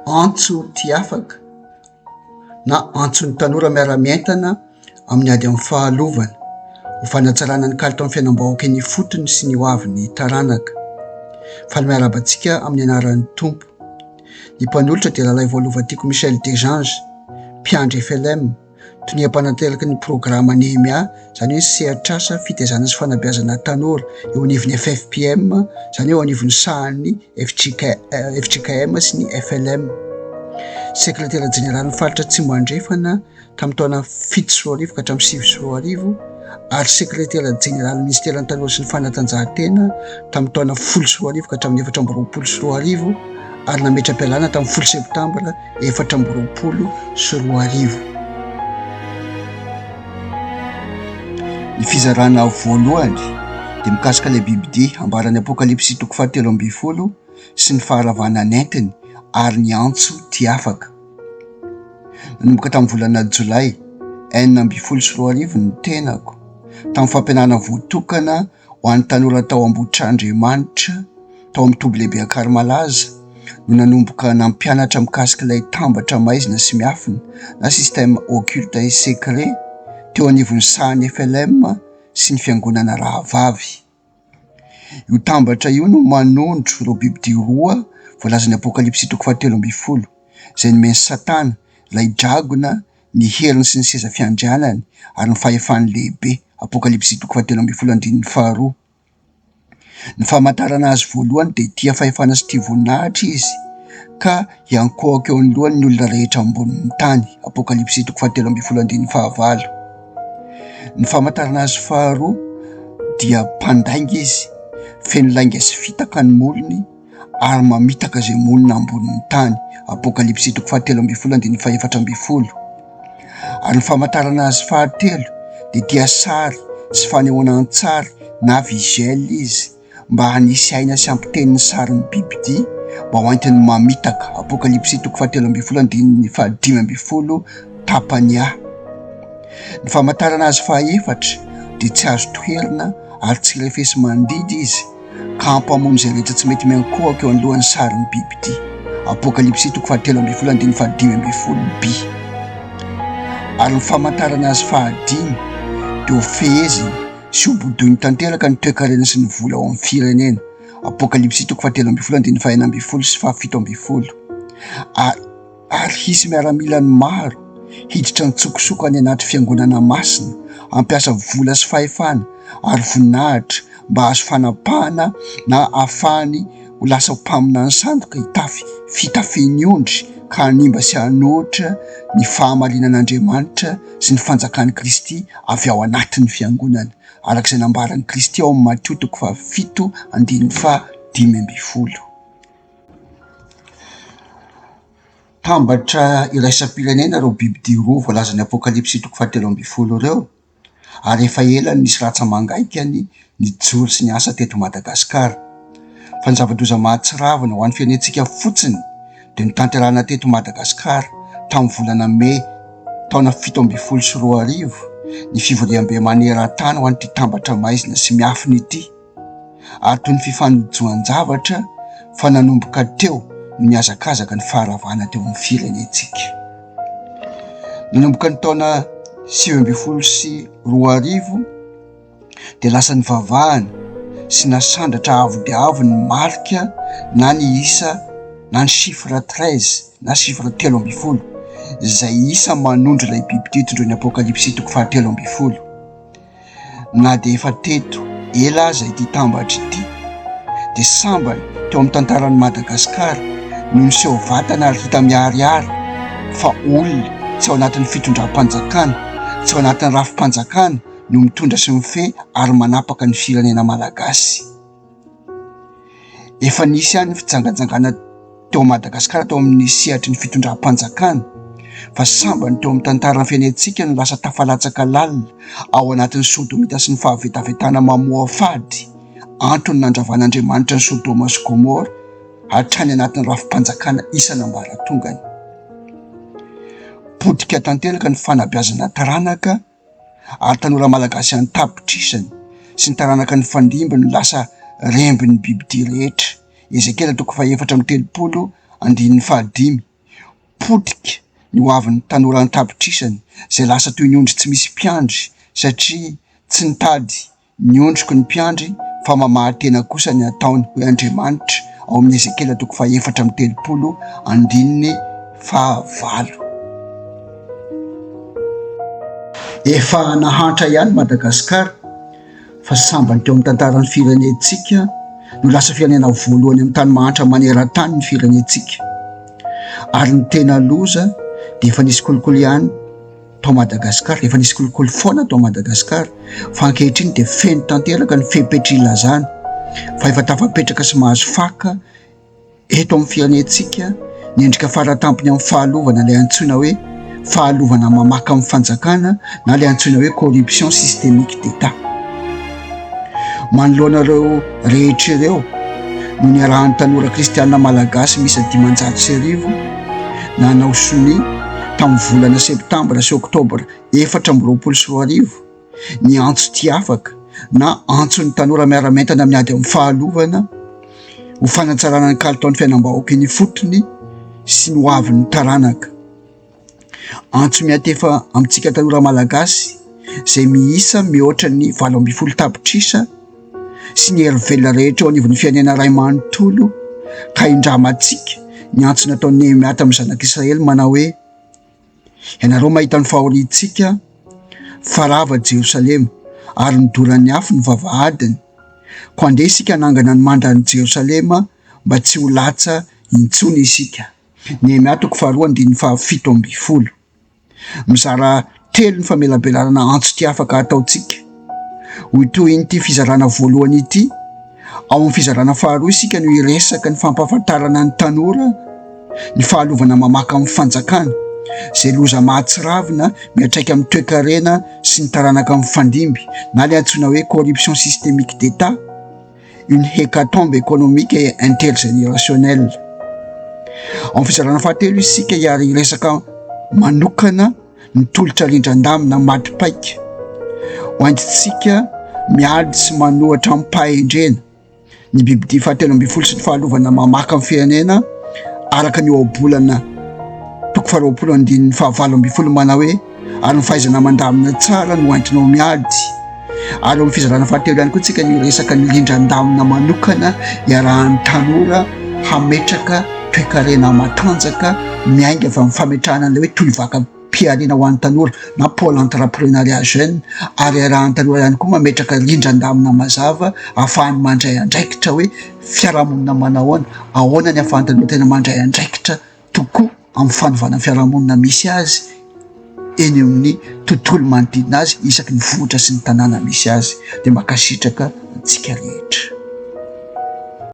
antso ty afaka na antson'ny tanora miara-mientana amin'ny ady amin'ny fahalovana ho fanatsarana ny kalitao amin'ny fiainam-bahoaka ny fotony sy ny hoavin'ny taranaka. Fa ny miarabantsika amin'ny anaran'ny tompo. Ny mpanolotra dia lalahy voalovatiako Michel Dejange, mpiandry FLM, toniam-panantelaka ny programa NEMIA, zany hoe sehatrasa fitaizana sy fanabeazana tanora eo anivon'ny FFPM, zany eo anivon'ny sahan'ny FJKM sy ny FLM. Sekretera jeneraly faritra Tsimbandrefana tamin'ny taona 7 ka hatramin'ny 9 ary sekretera jeneraly ministeran'ny tanora sy ny fanatanjahantena tamin'ny taona 10 ka hatramin'ny 20 ary nametra-pialana tamin'ny 10 septambra 2020. Ny fizarana voalohany dia mikasika ilay bibidia ambaran'ny apokalipsy 7:12 sy ny faharavana nentiny ary ny antso ty afaka. Nanomboka tamin'ny volana Jolay 2024 ny tenako tamin'ny fampianarana voatokana ho an'ny tanora tao Ambohitrandriamanitra tao amin'ny toby lehibe Akarmalaza no nanomboka nampianatra mikasika ilay tambatra maizina sy miafina na système occulte et secret teo anivon'ny sahan'ny FLM sy ny fiangonana Rahavavy. Io tambatra io no manondro ireo bibidia roa voalazan'ny apokalipsy 7:12 izay nomeny Satana ilay dragona, ny heriny sy ny seza fiandrianany ary ny fahefany lehibe apokalipsy 7:12. Ny famantarana azy voalohany dia tia fahefana sy tia voninahitra izy ka hiankohaka eo anolohan'ny olona rehetra ambonin'ny tany apokalipsy 7:9. Ny famantarana azy faharoa dia mpandainga izy, feno lainga sy fitaka ny molony ary mamitaka izay monina ambonin'ny tany apokalipsy 7:14. Ary ny famantarana azy fahatelo dia tia sary sy fanehoana an-tsary na visuel izy mba hanisy aina sy ampiten'ny sarin'ny bibidia mba hoentiny mamitaka apokalipsy 7:15 tapany ahy. Ny famantarana azy fahaefatra dia tsy azo toerina ary tsy refesy mandidy izy ka hampamono izay rehetra tsy mety miankohaka eo anolohan'ny sarin'ny bibidia apokalipsy 7:13-15 b. Ary ny famantarana azy fahadimy dia ho feheziny sy ho bodoiny tanteraka ny toe-karena sy ny vola ao amin'ny firenena apokalipsy 7:11-15 sy 17. Ary hisy miaramilany maro hiditra ny tsokosoko any anaty fiangonana masina ampiasa vola sy fahefana ary voninahitra mba azo fanapahana na ahafahany ho lasa mpamina ny sandoka hitafy fitafiany ondry ka hanimba sy hanohitra ny fahamalinan'Andriamanitra sy ny fanjakan'i Kristy avy ao anatin'ny fiangonana arak'izay nambaran'i Kristy ao amin'ny Mateo 7:15. Tambatra iraisam-pirenena ireo bibidia roa voalazan'ny apokalipsy 7:12 ireo ary efa ela nisy ratsa-mangaikany ny jory sy ny asa teto Madagasikara. Fa ny zava-doza mahatsiravina ho an'ny fiainantsika fotsiny dia ny tanterana teto Madagasikara tamin'ny volana May taona 7:12 ny fivoriam-be maneran-tany ho an'ity tambatra maizina sy miafina ity ary toy ny fifanojoan-javatra fa nanomboka teo no miazakazaka ny faharavana teo amin'ny firenentsika. Nanomboka ny taona 2012 dia lasa ny vavahana sy nasandratra avo dia avo ny marika na ny isa na ny chiffre 13 na chiffre 13 izay isa manondro ilay bibidia tondroin'ny apokalipsy 7:13. Na dia efa teto ela aza ity tambatra ity dia sambany teo amin'ny tantaran'i Madagasikara no niseho vatana ary hita miharihary fa olona tsy ao anatin'ny fitondram-panjakana, tsy ao anatin'ny rafim-panjakana no mitondra sy mifehy ary manapaka ny firenena malagasy. Efa nisy ihany ny fijanganjangana teo Madagasikara teo amin'ny sehatry ny fitondram-panjakana fa sambany teo amin'ny tantaran'ny fiainantsika no lasa tafalatsaka lalina ao anatin'ny Sodomita sy ny fahavetavetana mamoa fady antony nandravan'Andriamanitra ny Sodoma sy Gomora hatrany anatin'ny rafim-panjakana isan'ambaratongany. Podika tanteraka ny fanabeazana taranaka ary tanora malagasy any tapitrisany sy ny taranaka ny fandimby no lasa rembin'ny bibidia rehetra. Ezekela 4:30 Andininy fahadimy, potika ny hoavin'ny tanora an-tapitrisany zay lasa toy ny ondry tsy misy mpiandry satria tsy nitady ny ondriko ny mpiandry fa mamahatena kosa ny ataony hoe Andriamanitra ao amin'ny Ezekela 4:7. Efa nahantra ihany Madagasikara fa sambany teo amin'ny tantaran'ny firenentsika no lasa firenena voalohany amin'ny tany mahantra maneran-tany ny firenentsika, ary ny tena loza dia efa nisy kolokolo ihany tao Madagasikara, efa nisy kolokolo foana tao Madagasikara, fa ankehitriny dia feno tanteraka ny fepetr'ilazana fa efa tafapetraka sy mahazo faka eto amin'ny firenentsika ny endrika faratampony amin'ny fahalovana ilay antsoina hoe fahalovana mamaka amin'ny fanjakana na ilay antsoina hoe corruption systémique d'État. Manoloana ireo rehetra ireo no ny arahan'ny tanora kristianina malagasy misy 500,000 nanao soni tamin'ny volana septambra sy oktobra 2024 ny antso ty afaka na antson'ny tanora miara-mentana miady amin'ny fahalovana ho fanatsarana ny kalitaon'ny fiainam-bahoaka ny fotony sy ny hoavin'ny taranaka. Antso miatefa amintsika tanora malagasy zay miisa mihoatra ny 12 tapitrisa sy ny hery rehetra ao anivon'ny fiainana ray manontolo ka indramantsika ny antso nataon'ny Nehemia tamin'ny zanak'Israely manao hoe: ianareo mahita ny fahorintsika fa rava Jerosalema ary nidoran'ny afo ny vavahadiny, ko andeha isika nangana ny mandran'ny Jerosalema mba tsy ho latsa intsony isika. Nehemia 2:7. Mizara telo ny famelabelarana antso ty afaka ataotsika. Hoy toy ity fizarana voalohany ity: ao amin'ny fizarana faharoa isika no iresaka ny fampahafantarana ny tanora ny fahalovana mamaka amin'ny fanjakana zay loza mahatsiravina miatraika amin'ny toe-karena sy ny taranaka amin'ny fandimby na le antsoina hoe corruption systémique d'État, une hécatombe économique et intergénérationnelle. Ao amin'ny fizarana fahatelo isika iary resaka manokana ny tolotra rindran-damina maty-paika ho antsika miady sy manohatra amin'ny pahendrena ny bibidia 7 sy ny fahalovana mamaka amin'ny firenena araka ny ohabolana 2020 manao hoe ary ny fahaizana mandamina tsara no hoentinao miady. Ary amin'ny fizarana fahatelo ihany koa tsika ny resaka ny rindran-damina manokana iarahan'ny tanora hametraka toe-karena matanjaka miainga avy amin'ny fametrahana an'ilay hoe tohivaka mpiarina ho an'ny tanora na pôle entrepreneuriat jeune, ary iarahan'ny tanora ihany koa mametraka rindran-damina mazava ahafahany mandray andraikitra hoe fiarahamonina manahoana, ahoana ny ahafahan'ny tanora tena mandray andraikitra tokoa amin'ny fanovana fiarahamonina misy azy eny amin'ny tontolo manodidina azy isaky ny vohitra sy ny tanàna misy azy. Dia makasitraka antsika rehetra.